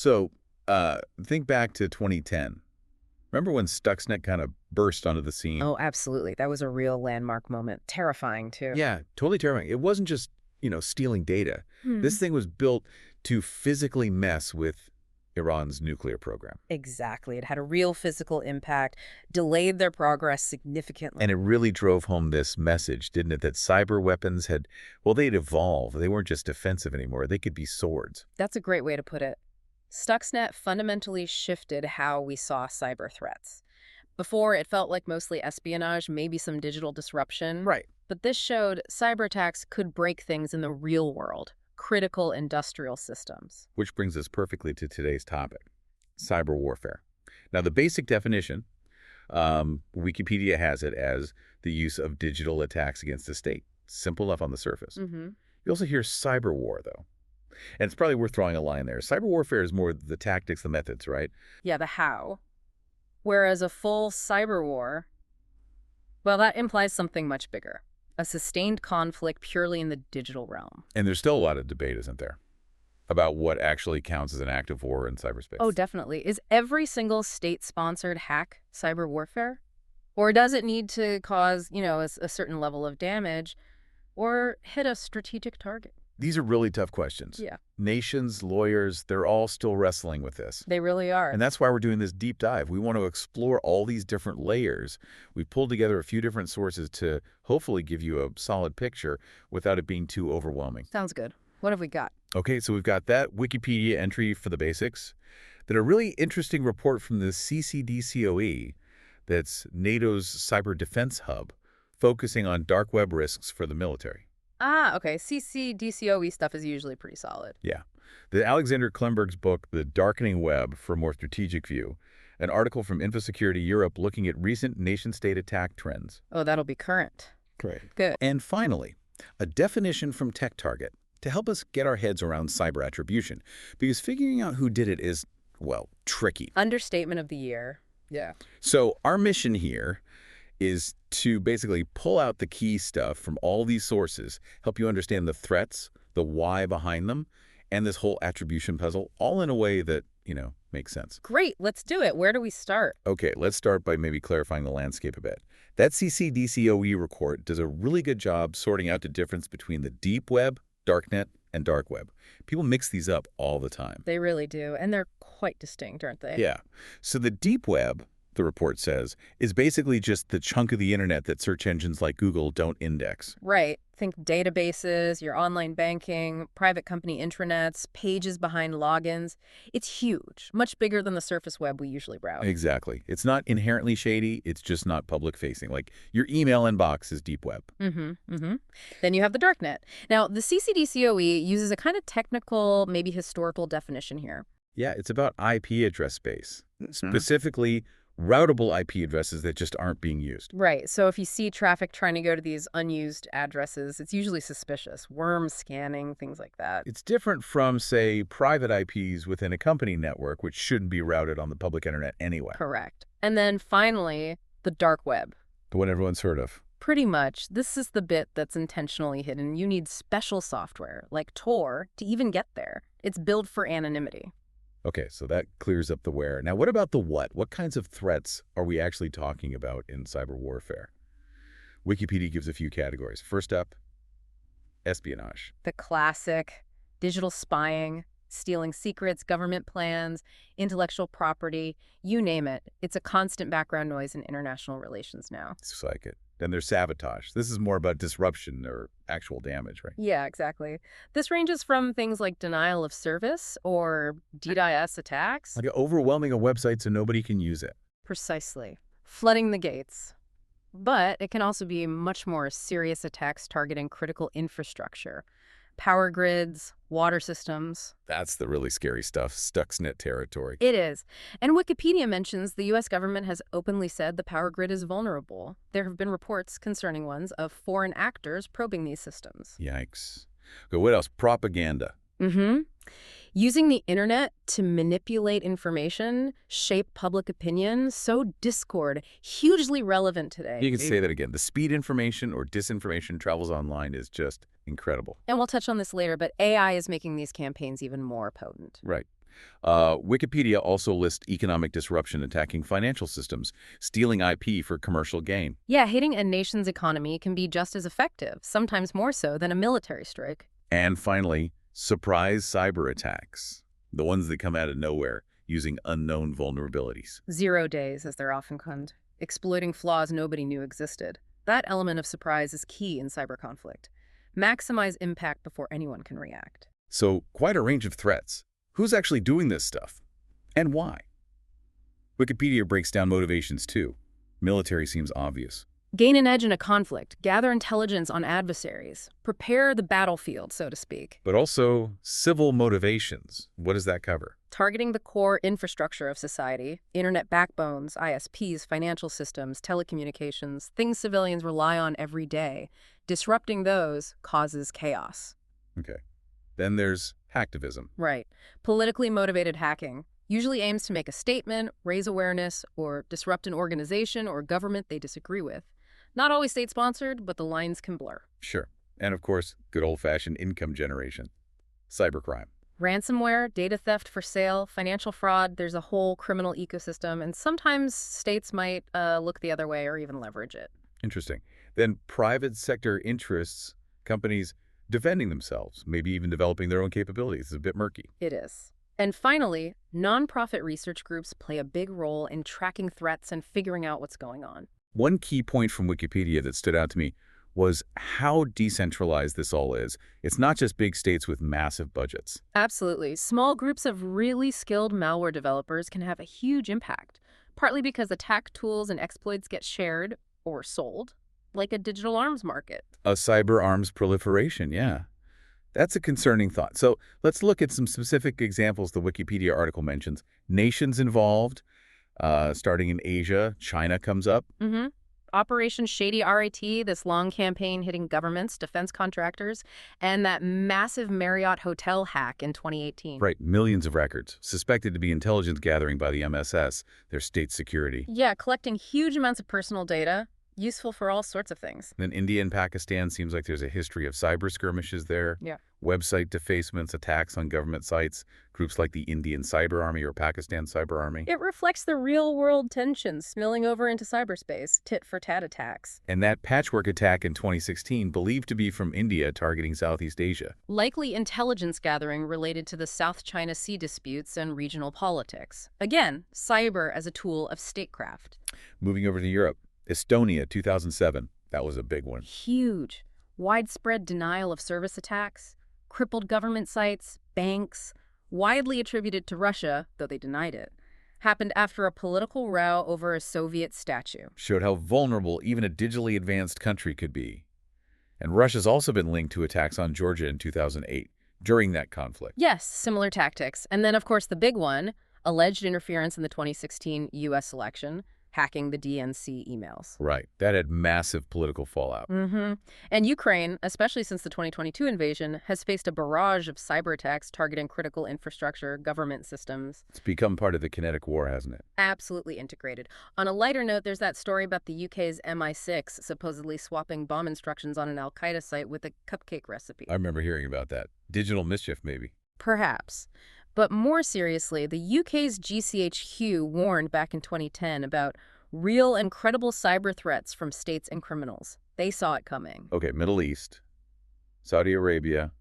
So, think back to 2010. Remember when Stuxnet kind of burst onto the scene? Oh, absolutely. That was a real landmark moment. Terrifying, too. Yeah, totally terrifying. It wasn't just, stealing data. This thing was built to physically mess with Iran's nuclear program. Exactly. It had a real physical impact, delayed their progress significantly. And it really drove home this message, didn't it? That cyber weapons they'd evolved. They weren't just defensive anymore. They could be swords. That's a great way to put it. Stuxnet fundamentally shifted how we saw cyber threats. Before, it felt like mostly espionage, maybe some digital disruption. Right. But this showed cyber attacks could break things in the real world, critical industrial systems. Which brings us perfectly to today's topic, cyber warfare. Now, the basic definition, Wikipedia has it as the use of digital attacks against the state. Simple enough on the surface. You also hear cyber war, though. And it's probably worth drawing a line there. Cyber warfare is more the tactics, the methods, right? Yeah, the how. Whereas a full cyber war, well, that implies something much bigger. A sustained conflict purely in the digital realm. And there's still a lot of debate, isn't there, about what actually counts as an active war in cyberspace. Oh, definitely. Is every single state-sponsored hack cyber warfare? Or does it need to cause, a certain level of damage or hit a strategic target? These are really tough questions. Yeah. Nations, lawyers, they're all still wrestling with this. They really are. And that's why we're doing this deep dive. We want to explore all these different layers. We've pulled together a few different sources to hopefully give you a solid picture without it being too overwhelming. Sounds good. What have we got? Okay, so we've got that Wikipedia entry for the basics. Then a really interesting report from the CCDCOE, that's NATO's cyber defense hub, focusing on dark web risks for the military. Ah, okay. CCDCOE stuff is usually pretty solid. Yeah. The Alexander Klemberg's book, The Darkening Web for a More Strategic View, an article from InfoSecurity Europe looking at recent nation-state attack trends. Oh, that'll be current. Great. Good. And finally, a definition from TechTarget to help us get our heads around cyber attribution, because figuring out who did it is, well, tricky. Understatement of the year. Yeah. So our mission here is to basically pull out the key stuff from all these sources, help you understand the threats, the why behind them, and this whole attribution puzzle, all in a way that, makes sense. Great. Let's do it. Where do we start? Okay, let's start by maybe clarifying the landscape a bit. That CCDCOE report does a really good job sorting out the difference between the deep web, darknet, and dark web. People mix these up all the time. They really do. And they're quite distinct, aren't they? Yeah. So the deep web, the report says, is basically just the chunk of the internet that search engines like Google don't index. Right. Think databases, your online banking, private company intranets, pages behind logins. It's huge, much bigger than the surface web we usually browse. Exactly. It's not inherently shady. It's just not public-facing. Like your email inbox is deep web. Then you have the darknet. Now, the CCDCOE uses a kind of technical, maybe historical definition here. Yeah, it's about IP address space, specifically routable IP addresses that just aren't being used. Right. So if you see traffic trying to go to these unused addresses, it's usually suspicious. Worm scanning, things like that. It's different from, say, private IPs within a company network, which shouldn't be routed on the public internet anyway. Correct. And then finally, the dark web. The one everyone's heard of. Pretty much. This is the bit that's intentionally hidden. You need special software, like Tor, to even get there. It's built for anonymity. Okay, so that clears up the where. Now, what about the what? What kinds of threats are we actually talking about in cyber warfare? Wikipedia gives a few categories. First up, espionage. The classic digital spying, stealing secrets, government plans, intellectual property, you name it. It's a constant background noise in international relations now. It's like it. Then there's sabotage. This is more about disruption or actual damage, right? Yeah, exactly. This ranges from things like denial of service or DDoS attacks. Like overwhelming a website so nobody can use it. Precisely. Flooding the gates. But it can also be much more serious attacks targeting critical infrastructure. Power grids, water systems. That's the really scary stuff, Stuxnet territory. It is. And Wikipedia mentions the U.S. government has openly said the power grid is vulnerable. There have been reports, concerning ones, of foreign actors probing these systems. Yikes. Okay, what else? Propaganda. Using the internet to manipulate information, shape public opinion, sow discord, hugely relevant today. You can say that again. The speed information or disinformation travels online is just incredible. And we'll touch on this later, but AI is making these campaigns even more potent. Right. Wikipedia also lists economic disruption attacking financial systems, stealing IP for commercial gain. Yeah, hitting a nation's economy can be just as effective, sometimes more so than a military strike. And finally, surprise cyber attacks, the ones that come out of nowhere using unknown vulnerabilities. 0 days, as they're often called, exploiting flaws nobody knew existed. That element of surprise is key in cyber conflict. Maximize impact before anyone can react. So, quite a range of threats. Who's actually doing this stuff? And why? Wikipedia breaks down motivations too. Military seems obvious. Gain an edge in a conflict, gather intelligence on adversaries, prepare the battlefield, so to speak. But also civil motivations. What does that cover? Targeting the core infrastructure of society, internet backbones, ISPs, financial systems, telecommunications, things civilians rely on every day. Disrupting those causes chaos. Okay. Then there's hacktivism. Right. Politically motivated hacking usually aims to make a statement, raise awareness, or disrupt an organization or government they disagree with. Not always state-sponsored, but the lines can blur. Sure. And of course, good old-fashioned income generation. Cybercrime. Ransomware, data theft for sale, financial fraud, there's a whole criminal ecosystem, and sometimes states might look the other way or even leverage it. Interesting. Then private sector interests, companies defending themselves, maybe even developing their own capabilities. It's a bit murky. It is. And finally, nonprofit research groups play a big role in tracking threats and figuring out what's going on. One key point from Wikipedia that stood out to me was how decentralized this all is. It's not just big states with massive budgets. Absolutely. Small groups of really skilled malware developers can have a huge impact, partly because attack tools and exploits get shared or sold, like a digital arms market. A cyber arms proliferation, yeah. That's a concerning thought. So let's look at some specific examples the Wikipedia article mentions. Nations involved, starting in Asia. China comes up. Operation Shady RIT, this long campaign hitting governments, defense contractors, and that massive Marriott hotel hack in 2018. Right, millions of records, suspected to be intelligence gathering by the MSS, their state security. Yeah, collecting huge amounts of personal data, useful for all sorts of things. Then India and Pakistan seems like there's a history of cyber skirmishes there. Yeah. Website defacements, attacks on government sites, groups like the Indian Cyber Army or Pakistan Cyber Army. It reflects the real-world tensions spilling over into cyberspace, tit-for-tat attacks. And that patchwork attack in 2016, believed to be from India targeting Southeast Asia. Likely intelligence gathering related to the South China Sea disputes and regional politics. Again, cyber as a tool of statecraft. Moving over to Europe, Estonia, 2007. That was a big one. Huge. Widespread denial of service attacks, crippled government sites, banks, widely attributed to Russia, though they denied it, happened after a political row over a Soviet statue. Showed how vulnerable even a digitally advanced country could be. And Russia's also been linked to attacks on Georgia in 2008, during that conflict. Yes, similar tactics. And then, of course, the big one, alleged interference in the 2016 U.S. election, hacking the DNC emails. Right. That had massive political fallout. And Ukraine, especially since the 2022 invasion, has faced a barrage of cyber attacks targeting critical infrastructure, government systems. It's become part of the kinetic war, hasn't it? Absolutely integrated. On a lighter note, there's that story about the UK's MI6 supposedly swapping bomb instructions on an Al-Qaeda site with a cupcake recipe. I remember hearing about that. Digital mischief, maybe. Perhaps. But more seriously, the UK's GCHQ warned back in 2010 about real and credible cyber threats from states and criminals. They saw it coming. Okay, Middle East, Saudi Arabia,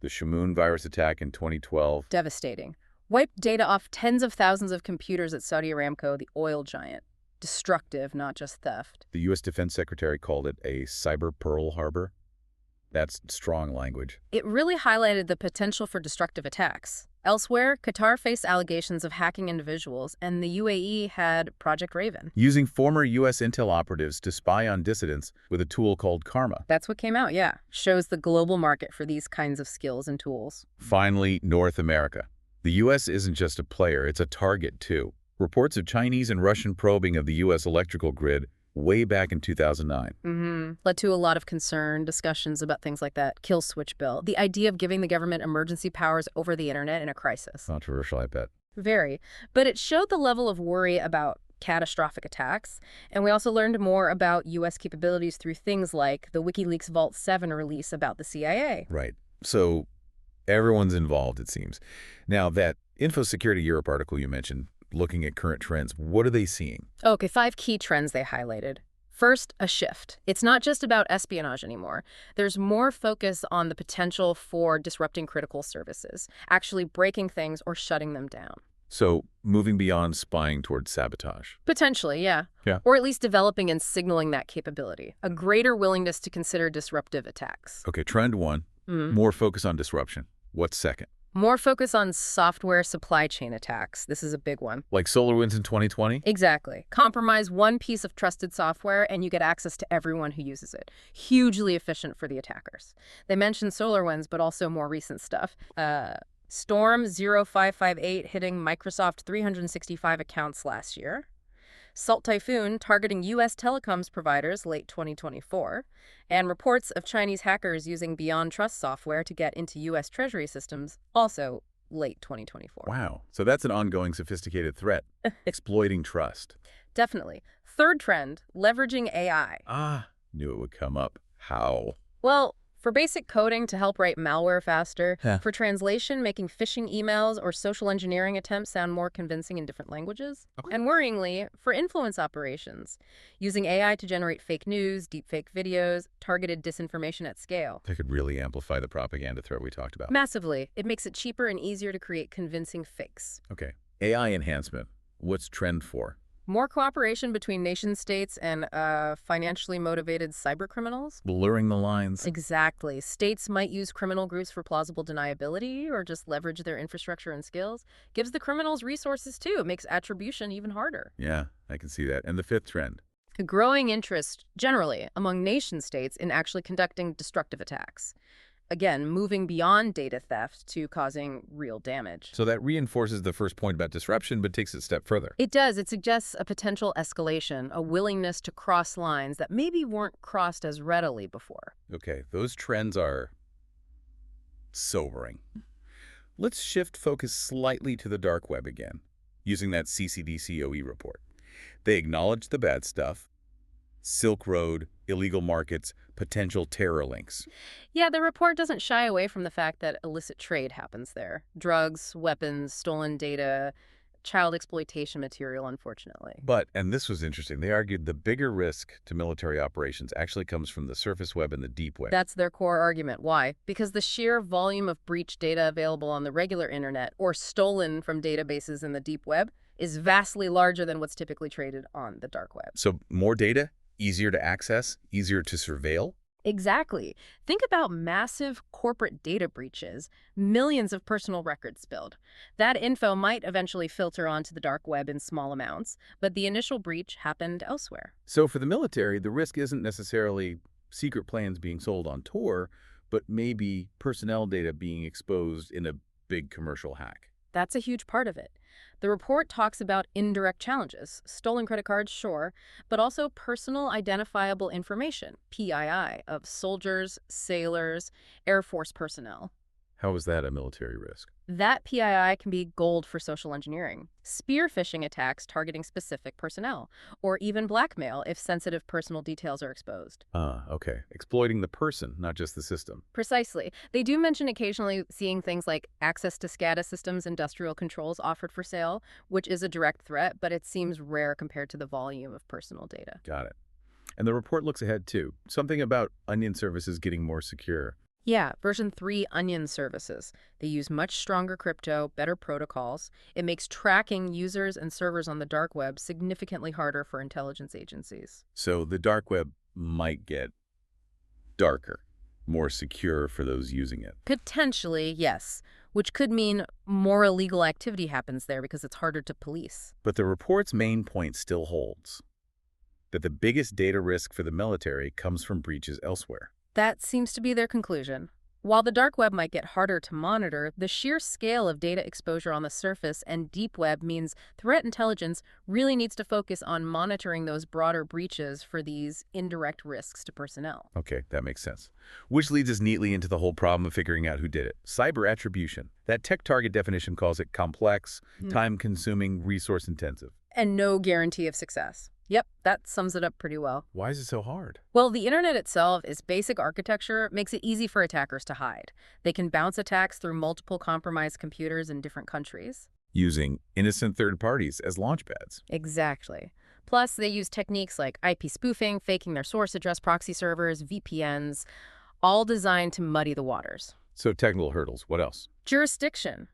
the Shamoon virus attack in 2012. Devastating. Wiped data off tens of thousands of computers at Saudi Aramco, the oil giant. Destructive, not just theft. The U.S. Defense Secretary called it a cyber Pearl Harbor. That's strong language. It really highlighted the potential for destructive attacks. Elsewhere, Qatar faced allegations of hacking individuals, and the UAE had Project Raven. Using former U.S. intel operatives to spy on dissidents with a tool called Karma. That's what came out, yeah. Shows the global market for these kinds of skills and tools. Finally, North America. The U.S. isn't just a player, it's a target too. Reports of Chinese and Russian probing of the U.S. electrical grid way back in 2009. Led to a lot of concern, discussions about things like that kill switch bill, the idea of giving the government emergency powers over the internet in a crisis. Controversial, I bet. Very. But it showed the level of worry about catastrophic attacks, and we also learned more about U.S. capabilities through things like the WikiLeaks Vault 7 release about the CIA. Right. So Everyone's involved, it seems. Now, that InfoSecurity Europe article you mentioned, looking at current trends, what are they seeing? Okay, 5 key trends they highlighted. First, a shift. It's not just about espionage anymore. There's more focus on the potential for disrupting critical services, actually breaking things or shutting them down. So, moving beyond spying towards sabotage. Potentially, yeah. Yeah. Or at least developing and signaling that capability. A greater willingness to consider disruptive attacks. Okay, trend one, more focus on disruption. What's second? More focus on software supply chain attacks. This is a big one. Like SolarWinds in 2020? Exactly. Compromise one piece of trusted software and you get access to everyone who uses it. Hugely efficient for the attackers. They mentioned SolarWinds, but also more recent stuff. Storm 0558 hitting Microsoft 365 accounts last year. Salt Typhoon targeting U.S. telecoms providers late 2024, and reports of Chinese hackers using Beyond Trust software to get into U.S. Treasury systems, also late 2024. Wow. So that's an ongoing sophisticated threat, exploiting trust. Definitely. Third trend, leveraging AI. Knew it would come up. How? Well, for basic coding to help write malware faster, Yeah. for translation, making phishing emails or social engineering attempts sound more convincing in different languages, Okay. and worryingly, for influence operations, using AI to generate fake news, deepfake videos, targeted disinformation at scale. That could really amplify the propaganda threat we talked about. Massively. It makes it cheaper and easier to create convincing fakes. Okay. AI enhancement. What's trend for? More cooperation between nation-states and financially motivated cybercriminals? Blurring the lines. Exactly. States might use criminal groups for plausible deniability or just leverage their infrastructure and skills. Gives the criminals resources, too. It makes attribution even harder. Yeah, I can see that. And the fifth trend. A growing interest, generally, among nation-states in actually conducting destructive attacks. Again, moving beyond data theft to causing real damage. So that reinforces the first point about disruption, but takes it a step further. It does. It suggests a potential escalation, a willingness to cross lines that maybe weren't crossed as readily before. Okay, those trends are sobering. Let's shift focus slightly to the dark web again, using that CCDC OE report. They acknowledge the bad stuff, Silk Road, illegal markets, potential terror links. Yeah, the report doesn't shy away from the fact that illicit trade happens there. Drugs, weapons, stolen data, child exploitation material, unfortunately. But, and this was interesting, they argued the bigger risk to military operations actually comes from the surface web and the deep web. That's their core argument. Why? Because the sheer volume of breached data available on the regular internet or stolen from databases in the deep web is vastly larger than what's typically traded on the dark web. So more data, easier to access, easier to surveil? Exactly. Think about massive corporate data breaches, millions of personal records spilled. That info might eventually filter onto the dark web in small amounts, but the initial breach happened elsewhere. So for the military, the risk isn't necessarily secret plans being sold on tour, but maybe personnel data being exposed in a big commercial hack. That's a huge part of it. The report talks about indirect challenges, stolen credit cards, sure, but also personal identifiable information, PII, of soldiers, sailors, Air Force personnel. How is that a military risk? That PII can be gold for social engineering, spear phishing attacks targeting specific personnel, or even blackmail if sensitive personal details are exposed. Okay. Exploiting the person, not just the system. Precisely. They do mention occasionally seeing things like access to SCADA systems, industrial controls offered for sale, which is a direct threat, but it seems rare compared to the volume of personal data. Got it. And the report looks ahead, too. Something about onion services getting more secure. Yeah, version 3 onion services. They use much stronger crypto, better protocols. It makes tracking users and servers on the dark web significantly harder for intelligence agencies. So the dark web might get darker, more secure for those using it. Potentially, yes, which could mean more illegal activity happens there because it's harder to police. But the report's main point still holds, that the biggest data risk for the military comes from breaches elsewhere. That seems to be their conclusion. While the dark web might get harder to monitor, the sheer scale of data exposure on the surface and deep web means threat intelligence really needs to focus on monitoring those broader breaches for these indirect risks to personnel. Okay, that makes sense. Which leads us neatly into the whole problem of figuring out who did it. Cyber attribution. That tech target definition calls it complex, time-consuming, resource-intensive. And no guarantee of success. Yep, that sums it up pretty well. Why is it so hard? Well, the internet itself, its basic architecture, makes it easy for attackers to hide. They can bounce attacks through multiple compromised computers in different countries. Using innocent third parties as launchpads. Exactly. Plus, they use techniques like IP spoofing, faking their source address proxy servers, VPNs, all designed to muddy the waters. So technical hurdles, what else? Jurisdiction.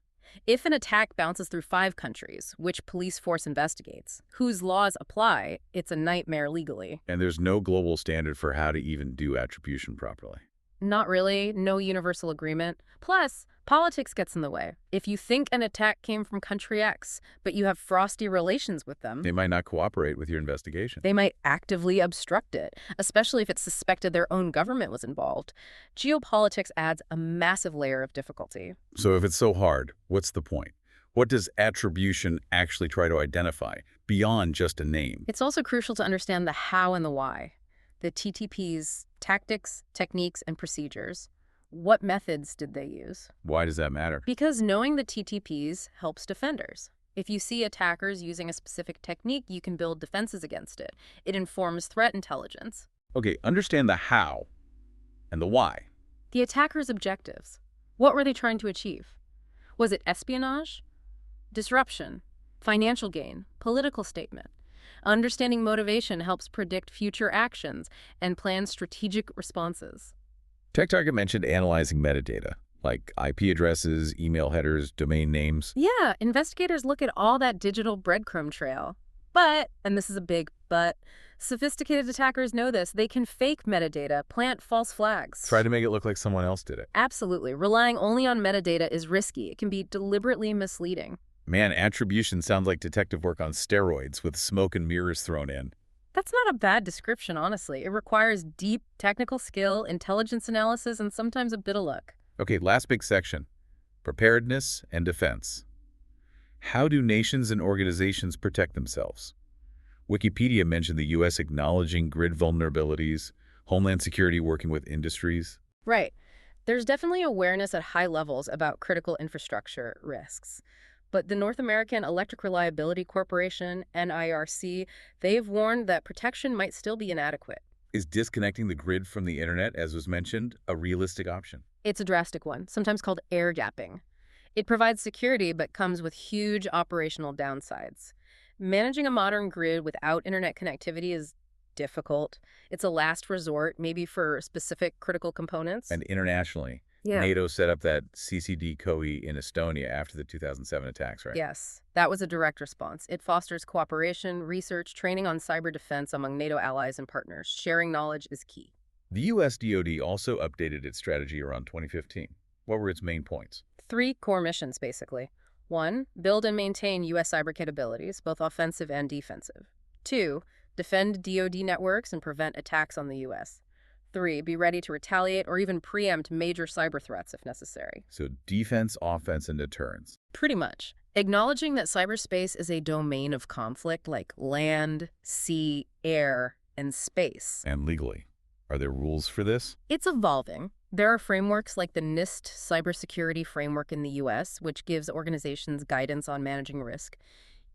If an attack bounces through 5 countries, which police force investigates, whose laws apply, it's a nightmare legally. And there's no global standard for how to even do attribution properly. Not really, no universal agreement. Plus, politics gets in the way. If you think an attack came from country X, but you have frosty relations with them, They might not cooperate with your investigation. they might actively obstruct it, especially if it's suspected their own government was involved. Geopolitics adds a massive layer of difficulty. So if it's so hard, what's the point? What does attribution actually try to identify beyond just a name? It's also crucial to understand the how and the why. The TTP's tactics, techniques, and procedures. What methods did they use? Why does that matter? Because knowing the TTPs helps defenders. If you see attackers using a specific technique, you can build defenses against it. It informs threat intelligence. Okay, understand the how and the why. The attacker's objectives. What were they trying to achieve? Was it espionage? Disruption? Financial gain? Political statement? Understanding motivation helps predict future actions and plan strategic responses. TechTarget mentioned analyzing metadata, like IP addresses, email headers, domain names. Yeah, investigators look at all that digital breadcrumb trail. But, and this is a big but, sophisticated attackers know this. They can fake metadata, plant false flags. Try to make it look like someone else did it. Absolutely. Relying only on metadata is risky. It can be deliberately misleading. Man, attribution sounds like detective work on steroids with smoke and mirrors thrown in. That's not a bad description, honestly. It requires deep technical skill, intelligence analysis, and sometimes a bit of luck. Okay, last big section. Preparedness and defense. How do nations and organizations protect themselves? Wikipedia mentioned the U.S. acknowledging grid vulnerabilities, Homeland Security working with industries. Right. There's definitely awareness at high levels about critical infrastructure risks. But the North American Electric Reliability Corporation, NIRC, they've warned that protection might still be inadequate. Is disconnecting the grid from the internet, as was mentioned, a realistic option? It's a drastic one, sometimes called air gapping. It provides security but comes with huge operational downsides. Managing a modern grid without internet connectivity is difficult. It's a last resort, maybe for specific critical components. And internationally, NATO set up that CCD COE in Estonia after the 2007 attacks, right? Yes, that was a direct response. It fosters cooperation, research, training on cyber defense among NATO allies and partners. Sharing knowledge is key. The U.S. DoD also updated its strategy around 2015. What were its main points? 3 core missions, basically. 1, build and maintain U.S. cyber capabilities, both offensive and defensive. 2, defend DoD networks and prevent attacks on the U.S. 3, be ready to retaliate or even preempt major cyber threats if necessary. So defense, offense, and deterrence. Pretty much. Acknowledging that cyberspace is a domain of conflict like land, sea, air, and space. And legally, are there rules for this? It's evolving. There are frameworks like the NIST cybersecurity framework in the U.S., which gives organizations guidance on managing risk.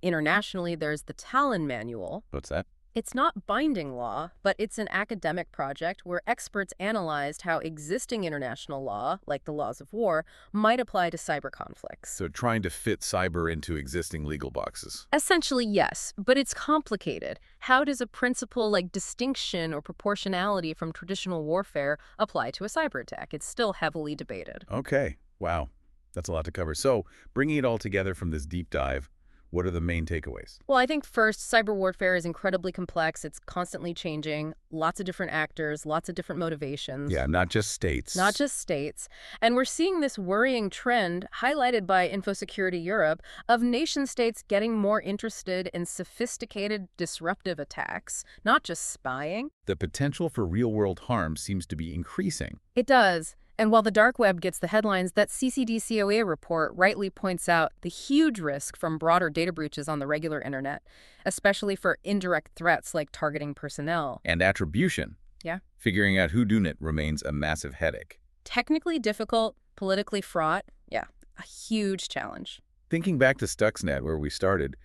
Internationally, there's the Talon Manual. What's that? It's not binding law, but it's an academic project where experts analyzed how existing international law, like the laws of war, might apply to cyber conflicts. So trying to fit cyber into existing legal boxes. Essentially, yes, but it's complicated. How does a principle like distinction or proportionality from traditional warfare apply to a cyber attack? It's still heavily debated. Okay. Wow. That's a lot to cover. So bringing it all together from this deep dive, what are the main takeaways? Well, I think first, cyber warfare is incredibly complex. It's constantly changing, lots of different actors, lots of different motivations. Yeah, not just states. Not just states. And we're seeing this worrying trend, highlighted by InfoSecurity Europe, of nation-states getting more interested in sophisticated, disruptive attacks, not just spying. The potential for real-world harm seems to be increasing. It does. And while the dark web gets the headlines, that CCDCOA report rightly points out the huge risk from broader data breaches on the regular internet, especially for indirect threats like targeting personnel. And attribution. Yeah. Figuring out whodunit remains a massive headache. Technically difficult, politically fraught. Yeah, a huge challenge. Thinking back to Stuxnet, where we started,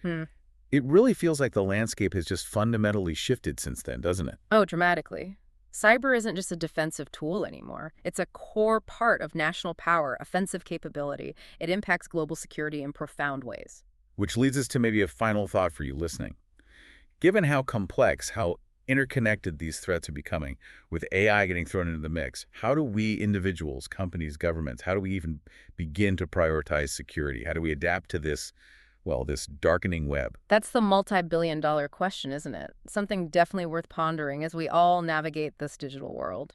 It really feels like the landscape has just fundamentally shifted since then, doesn't it? Oh, dramatically. Cyber isn't just a defensive tool anymore. It's a core part of national power, offensive capability. It impacts global security in profound ways. Which leads us to maybe a final thought for you listening. Given how complex, how interconnected these threats are becoming, with AI getting thrown into the mix, how do we individuals, companies, governments, how do we even begin to prioritize security? How do we adapt to this, well, this darkening web? That's the multi-billion-dollar question, isn't it? Something definitely worth pondering as we all navigate this digital world.